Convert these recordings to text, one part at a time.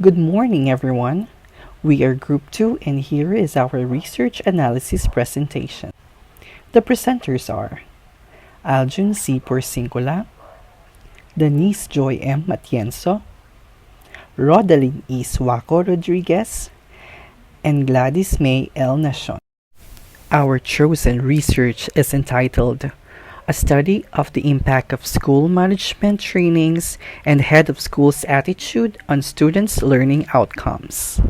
Good morning, everyone. We are Group 2, and here is our research analysis presentation. The presenters are Aljun C. Porcincula, Denise Joy M. Matienzo, Rodalyn E. Suaco Rodriguez, and Gladys May L. Nashon. Our chosen research is entitled A Study of the Impact of School Management Trainings and Head of School's Attitude on Students' Learning Outcomes.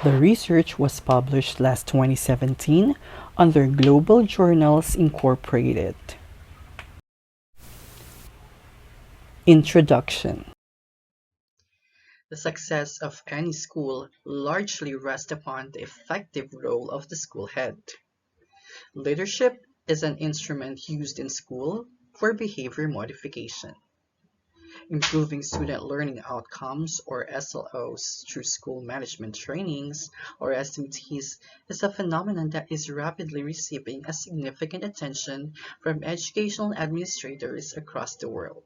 The research was published last 2017 under Global Journals Incorporated. Introduction. The success of any school largely rests upon the effective role of the school head. Leadership is an instrument used in school for behavior modification. Improving student learning outcomes, or SLOs, through school management trainings, or SMTs, is a phenomenon that is rapidly receiving a significant attention from educational administrators across the world.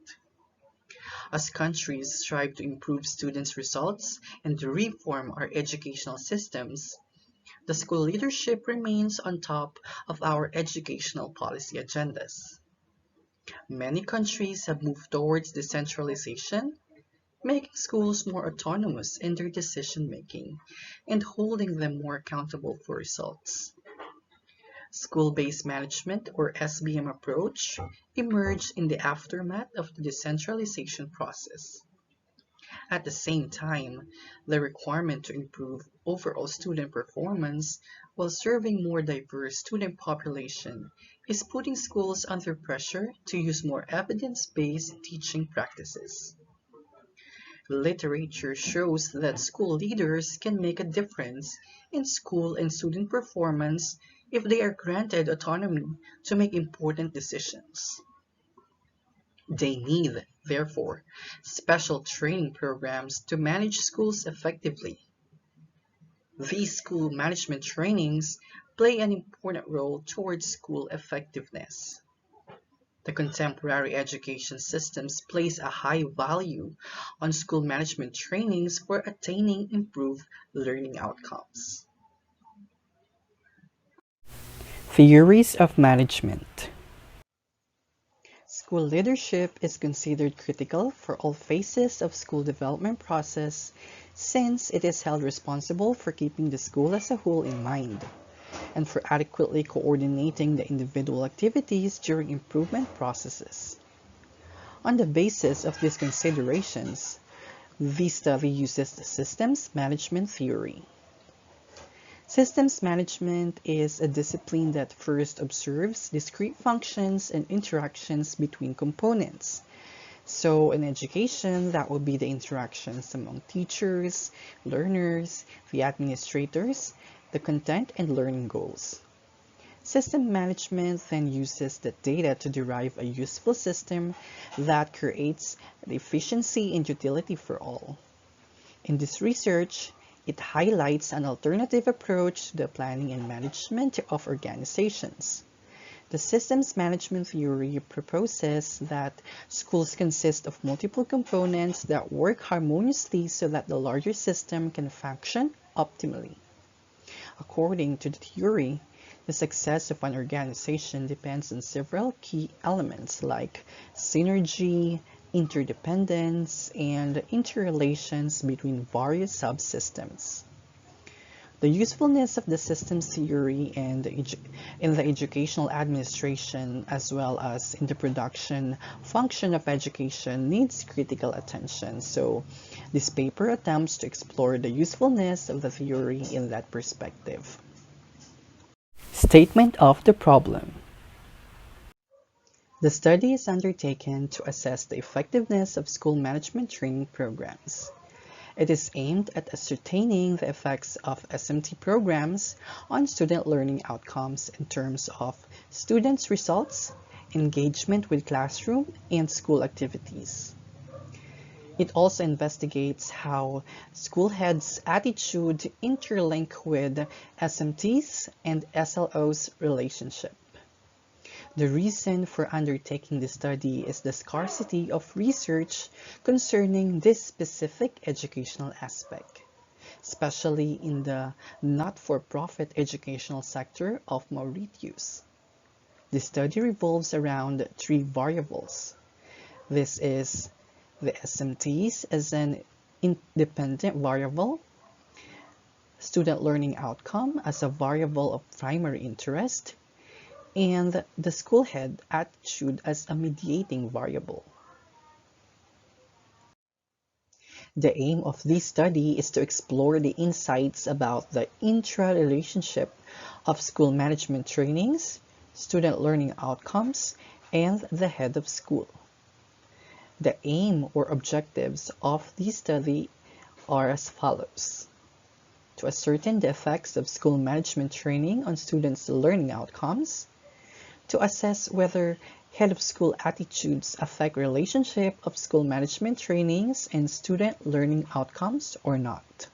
As countries strive to improve students' results and to reform our educational systems, the school leadership remains on top of our educational policy agendas. Many countries have moved towards decentralization, making schools more autonomous in their decision-making and holding them more accountable for results. School-based management, or SBM approach, emerged in the aftermath of the decentralization process. At the same time, the requirement to improve overall student performance while serving more diverse student population is putting schools under pressure to use more evidence-based teaching practices. Literature shows that school leaders can make a difference in school and student performance if they are granted autonomy to make important decisions. They need, therefore, special training programs to manage schools effectively. These school management trainings play an important role towards school effectiveness. The contemporary education systems place a high value on school management trainings for attaining improved learning outcomes. Theories of Management. School leadership is considered critical for all phases of school development process since it is held responsible for keeping the school as a whole in mind and for adequately coordinating the individual activities during improvement processes. On the basis of these considerations, the study uses the systems management theory. Systems management is a discipline that first observes discrete functions and interactions between components. So in education, that would be the interactions among teachers, learners, the administrators, the content and learning goals. System management then uses the data to derive a useful system that creates the efficiency and utility for all. In this research, it highlights an alternative approach to the planning and management of organizations. The systems management theory proposes that schools consist of multiple components that work harmoniously so that the larger system can function optimally. According to the theory, the success of an organization depends on several key elements like synergy, interdependence, and interrelations between various subsystems. The usefulness of the systems theory in the educational administration as well as in the production function of education needs critical attention. So this paper attempts to explore the usefulness of the theory in that perspective. Statement of the problem. The study is undertaken to assess the effectiveness of school management training programs. It is aimed at ascertaining the effects of SMT programs on student learning outcomes in terms of students' results, engagement with classroom, and school activities. It also investigates how school heads' attitude interlink with SMTs and SLOs relationship. The reason for undertaking this study is the scarcity of research concerning this specific educational aspect, especially in the not-for-profit educational sector of Mauritius. The study revolves around three variables. This is the SMTs as an independent variable, student learning outcome as a variable of primary interest, and the school head attitude as a mediating variable. The aim of this study is to explore the insights about the intra-relationship of school management trainings, student learning outcomes, and the head of school. The aim or objectives of this study are as follows: to ascertain the effects of school management training on students' learning outcomes, to assess whether head of school attitudes affect relationship of school management trainings and student learning outcomes or not,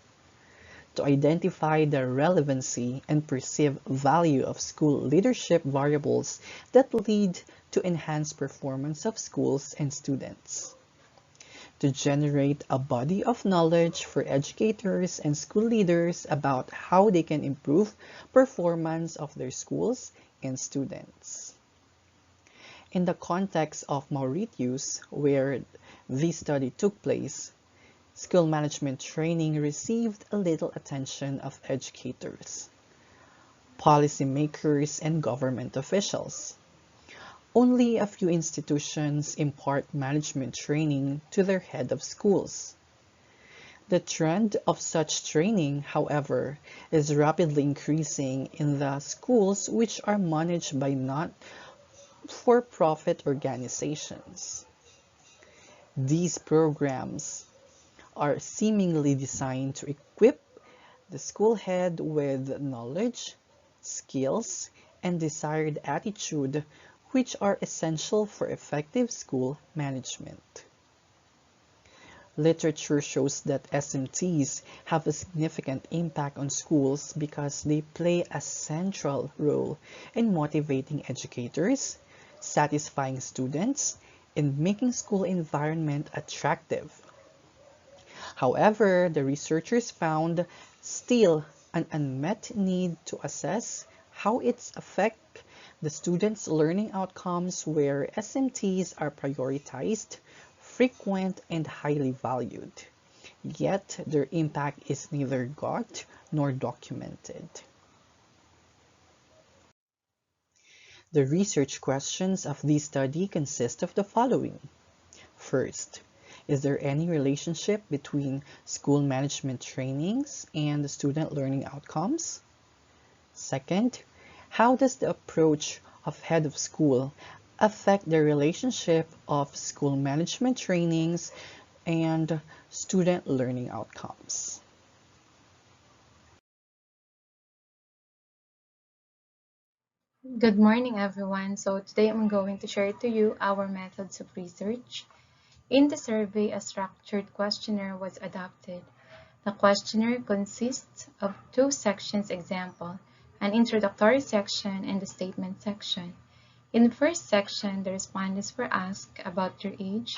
to identify the relevancy and perceived value of school leadership variables that lead to enhanced performance of schools and students, to generate a body of knowledge for educators and school leaders about how they can improve performance of their schools and students. In the context of Mauritius, where this study took place, school management training received a little attention of educators, policymakers, and government officials. Only a few institutions impart management training to their head of schools. The trend of such training, however, is rapidly increasing in the schools which are managed by not-for-profit organizations. These programs are seemingly designed to equip the school head with knowledge, skills, and desired attitude which are essential for effective school management. Literature shows that SMTs have a significant impact on schools because they play a central role in motivating educators, satisfying students, and making school environment attractive. However, the researchers found still an unmet need to assess how it affects the students' learning outcomes where SMTs are prioritized, frequent, and highly valued. Yet, their impact is neither got nor documented. The research questions of this study consist of the following. First, is there any relationship between school management trainings and student learning outcomes? Second, how does the approach of head of school affect the relationship of school management trainings and student learning outcomes? Good morning, everyone. So today I'm going to share to you our methods of research. In the survey, a structured questionnaire was adopted. The questionnaire consists of two sections: example, an introductory section, and the statement section. In the first section, the respondents were asked about their age,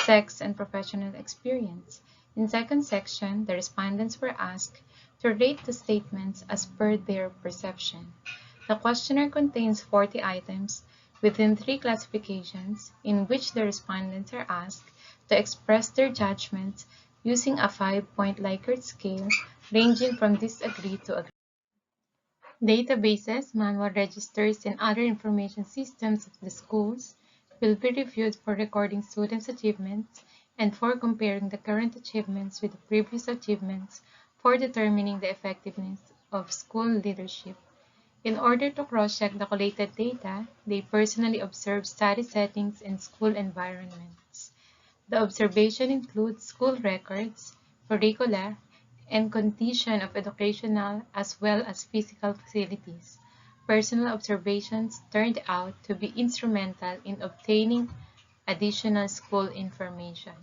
sex, and professional experience. In the second section, the respondents were asked to rate the statements as per their perception. The questionnaire contains 40 items within three classifications in which the respondents are asked to express their judgments using a 5-point Likert scale ranging from disagree to agree. Databases, manual registers, and other information systems of the schools will be reviewed for recording students' achievements and for comparing the current achievements with the previous achievements for determining the effectiveness of school leadership. In order to cross-check the collated data, they personally observe study settings and school environments. The observation includes school records, curricula, and condition of educational as well as physical facilities. Personal observations turned out to be instrumental in obtaining additional school information.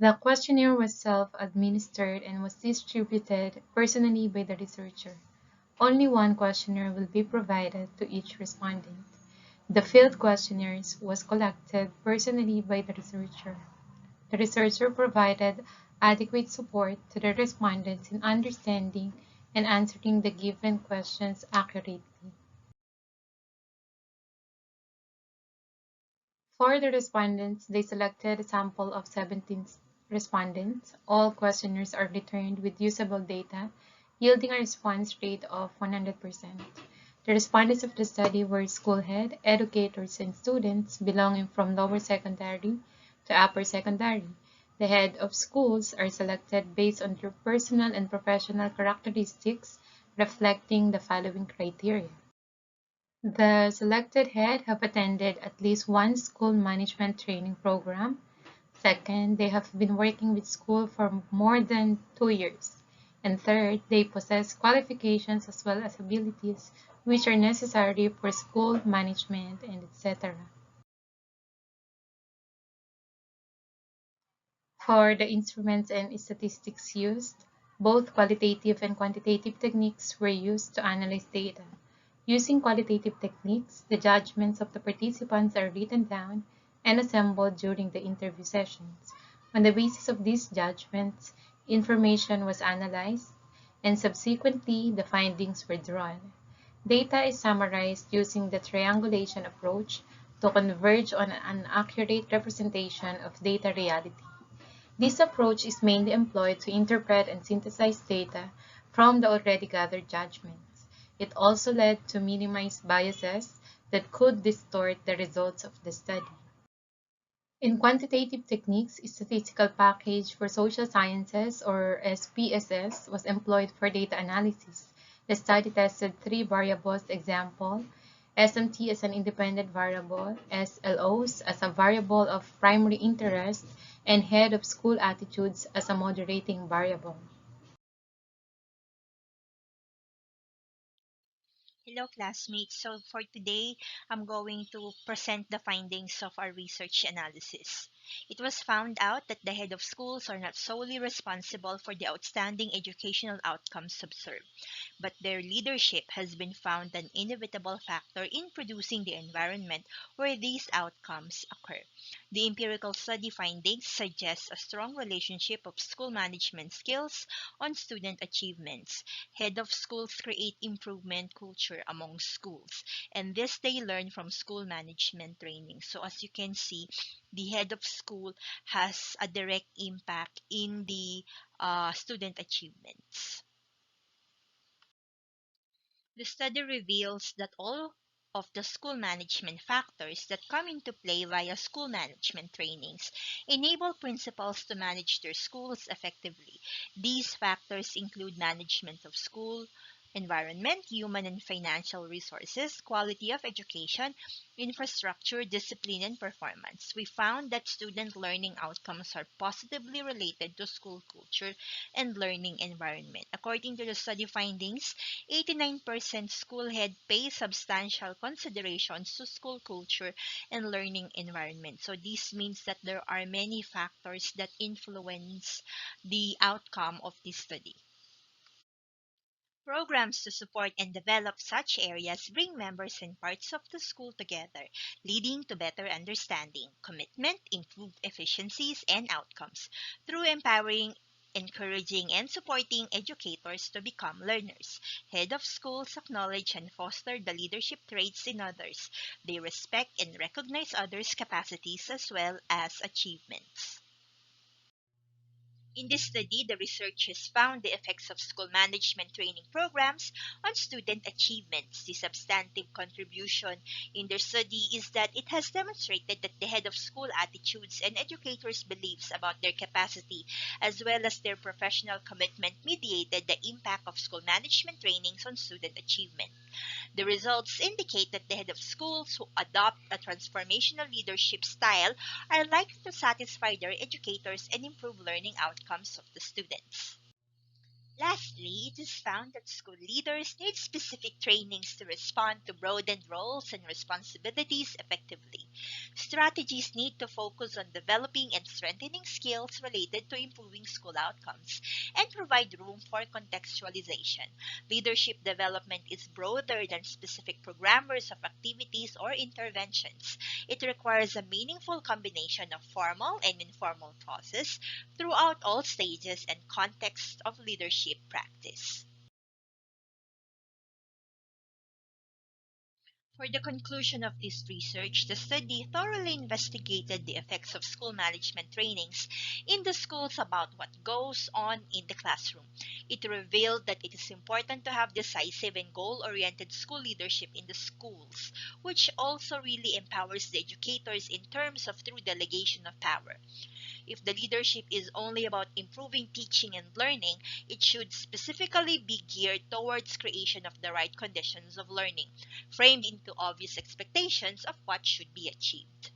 The questionnaire was self-administered and was distributed personally by the researcher. Only one questionnaire will be provided to each respondent. The field questionnaires was collected personally by the researcher. The researcher provided adequate support to the respondents in understanding and answering the given questions accurately. For the respondents, they selected a sample of 17 respondents. All questionnaires are returned with usable data, yielding a response rate of 100%. The respondents of the study were school head, educators, and students belonging from lower secondary to upper secondary. The head of schools are selected based on their personal and professional characteristics, reflecting the following criteria. The selected head have attended at least one school management training program. Second, they have been working with school for more than 2 years. And third, they possess qualifications as well as abilities which are necessary for school management and etc. For the instruments and statistics used, both qualitative and quantitative techniques were used to analyze data. Using qualitative techniques, the judgments of the participants are written down and assembled during the interview sessions. On the basis of these judgments, information was analyzed, and subsequently the findings were drawn. Data is summarized using the triangulation approach to converge on an accurate representation of data reality. This approach is mainly employed to interpret and synthesize data from the already gathered judgments. It also led to minimize biases that could distort the results of the study. In quantitative techniques, a statistical package for social sciences, or SPSS, was employed for data analysis. The study tested three variables: example, SMT as an independent variable, SLOs as a variable of primary interest, and head of school attitudes as a moderating variable. Hello, classmates. So for today, I'm going to present the findings of our research analysis. It was found out that the head of schools are not solely responsible for the outstanding educational outcomes observed, but their leadership has been found an inevitable factor in producing the environment where these outcomes occur. The empirical study findings suggest a strong relationship of school management skills on student achievements. Head of schools create improvement culture among schools, and this they learn from school management training. So as you can see, the head of school has a direct impact in the student achievements. The study reveals that all of the school management factors that come into play via school management trainings enable principals to manage their schools effectively. These factors include management of school environment, human and financial resources, quality of education, infrastructure, discipline, and performance. We found that student learning outcomes are positively related to school culture and learning environment. According to the study findings, 89% school head pay substantial considerations to school culture and learning environment. So this means that there are many factors that influence the outcome of this study. Programs to support and develop such areas bring members and parts of the school together, leading to better understanding, commitment, improved efficiencies, and outcomes. Through empowering, encouraging, and supporting educators to become learners, head of schools acknowledge and foster the leadership traits in others. They respect and recognize others' capacities as well as achievements. In this study, the researchers found the effects of school management training programs on student achievements. The substantive contribution in their study is that it has demonstrated that the head of school attitudes and educators' beliefs about their capacity, as well as their professional commitment, mediated the impact of school management trainings on student achievement. The results indicate that the head of schools who adopt a transformational leadership style are likely to satisfy their educators and improve learning outcomes of the students. Lastly, it is found that school leaders need specific trainings to respond to broadened roles and responsibilities effectively. strategies need to focus on developing and strengthening skills related to improving school outcomes and provide room for contextualization. Leadership development is broader than specific programmers of activities or interventions. It requires a meaningful combination of formal and informal process throughout all stages and contexts of leadership practice. For the conclusion of this research, the study thoroughly investigated the effects of school management trainings in the schools about what goes on in the classroom. It revealed that it is important to have decisive and goal oriented school leadership in the schools, which also really empowers the educators in terms of through delegation of power. If the leadership is only about improving teaching and learning, it should specifically be geared towards creation of the right conditions of learning, framed into obvious expectations of what should be achieved.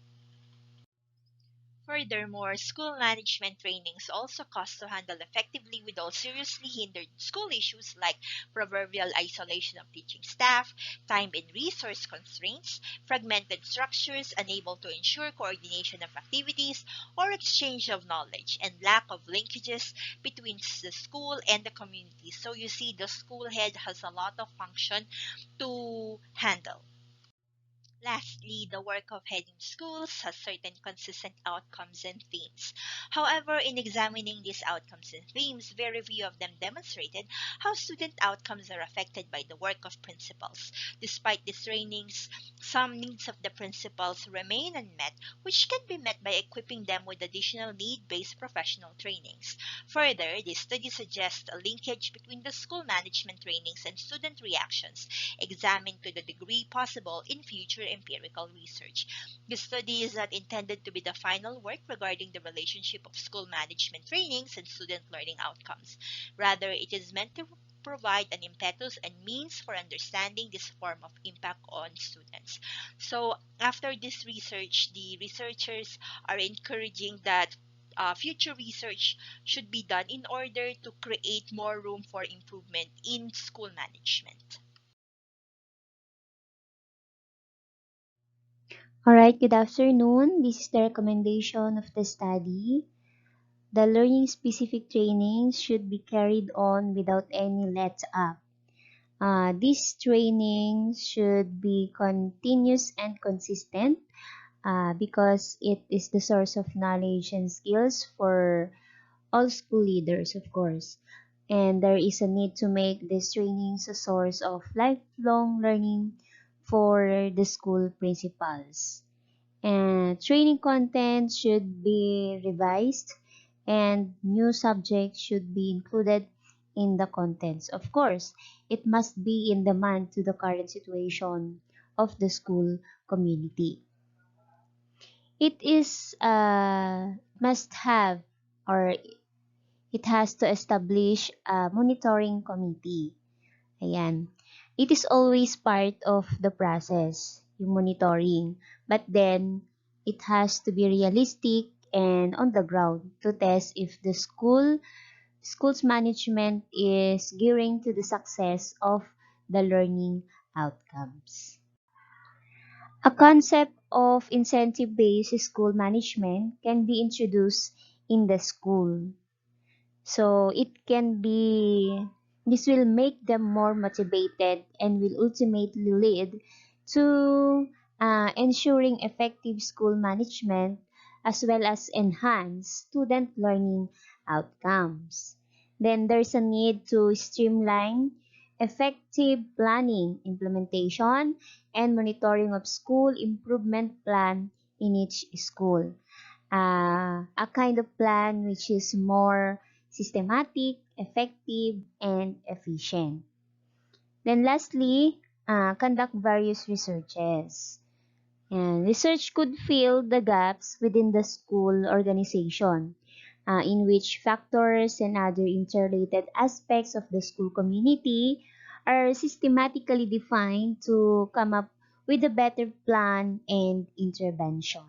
Furthermore, school management trainings also cost to handle effectively with all seriously hindered school issues like proverbial isolation of teaching staff, time and resource constraints, fragmented structures unable to ensure coordination of activities or exchange of knowledge, and lack of linkages between the school and the community. So you see, the school head has a lot of function to handle. Lastly, the work of heading schools has certain consistent outcomes and themes. However, in examining these outcomes and themes, very few of them demonstrated how student outcomes are affected by the work of principals. Despite these trainings, some needs of the principals remain unmet, which can be met by equipping them with additional need-based professional trainings. Further, this study suggests a linkage between the school management trainings and student reactions, examined to the degree possible in future empirical research. The study is not intended to be the final work regarding the relationship of school management trainings and student learning outcomes. Rather, it is meant to provide an impetus and means for understanding this form of impact on students. So, after this research, the researchers are encouraging that future research should be done in order to create more room for improvement in school management. All right, good afternoon. This is the recommendation of the study. The learning specific trainings should be carried on without any let up. These trainings should be continuous and consistent because it is the source of knowledge and skills for all school leaders, of course. And there is a need to make these trainings a source of lifelong learning for the school principals. And training content should be revised and new subjects should be included in the contents. Of course, it must be in demand to the current situation of the school community. It is must have or it has to establish a monitoring committee. Ayan. It is always part of the process, yung monitoring. But then, it has to be realistic and on the ground to test if the school's management is gearing to the success of the learning outcomes. A concept of incentive-based school management can be introduced in the school. So this will make them more motivated and will ultimately lead to ensuring effective school management as well as enhance student learning outcomes. Then there's a need to streamline effective planning, implementation, and monitoring of school improvement plan in each school. A kind of plan which is more systematic, effective, and efficient. Then lastly, conduct various researches. And research could fill the gaps within the school organization, in which factors and other interrelated aspects of the school community are systematically defined to come up with a better plan and intervention.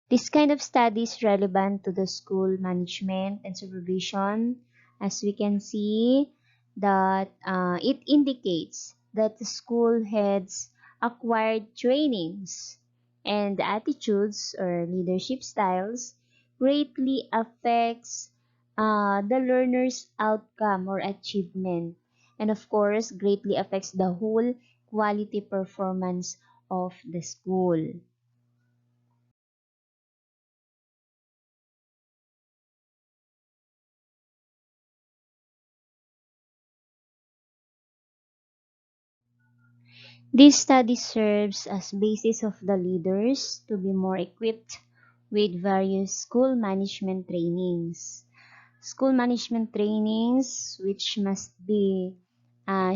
This kind of study is relevant to the school management and supervision, as we can see that it indicates that the school heads acquired trainings and attitudes or leadership styles greatly affects the learner's outcome or achievement, and of course greatly affects the whole quality performance of the school. This study serves as basis of the leaders to be more equipped with various school management trainings. School management trainings which must be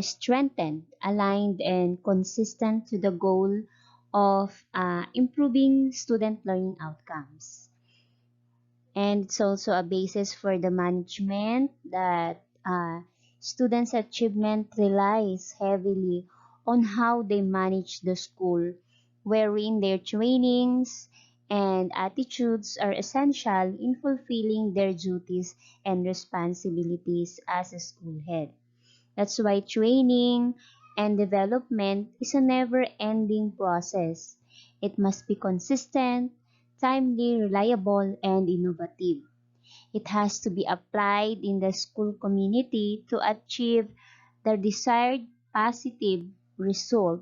strengthened, aligned, and consistent to the goal of improving student learning outcomes. And it's also a basis for the management that students' achievement relies heavily on how they manage the school, wherein their trainings and attitudes are essential in fulfilling their duties and responsibilities as a school head. That's why training and development is a never-ending process. It must be consistent, timely, reliable, and innovative. It has to be applied in the school community to achieve the desired positive result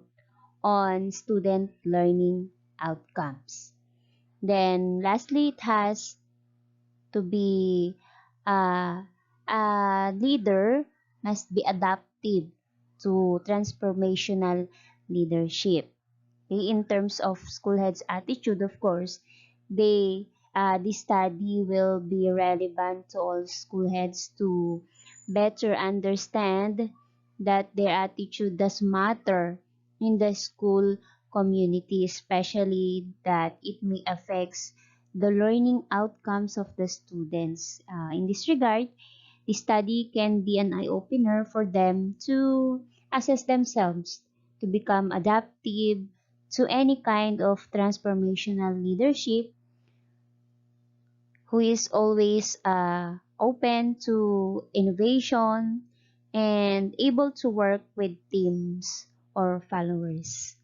on student learning outcomes. Then lastly, it has to be uh, a leader must be adaptive to transformational leadership. Okay, in terms of school heads' attitude, of course, this study will be relevant to all school heads to better understand that their attitude does matter in the school community, especially that it may affects the learning outcomes of the students. In this regard, the study can be an eye-opener for them to assess themselves, to become adaptive to any kind of transformational leadership who is always open to innovation and able to work with teams or followers.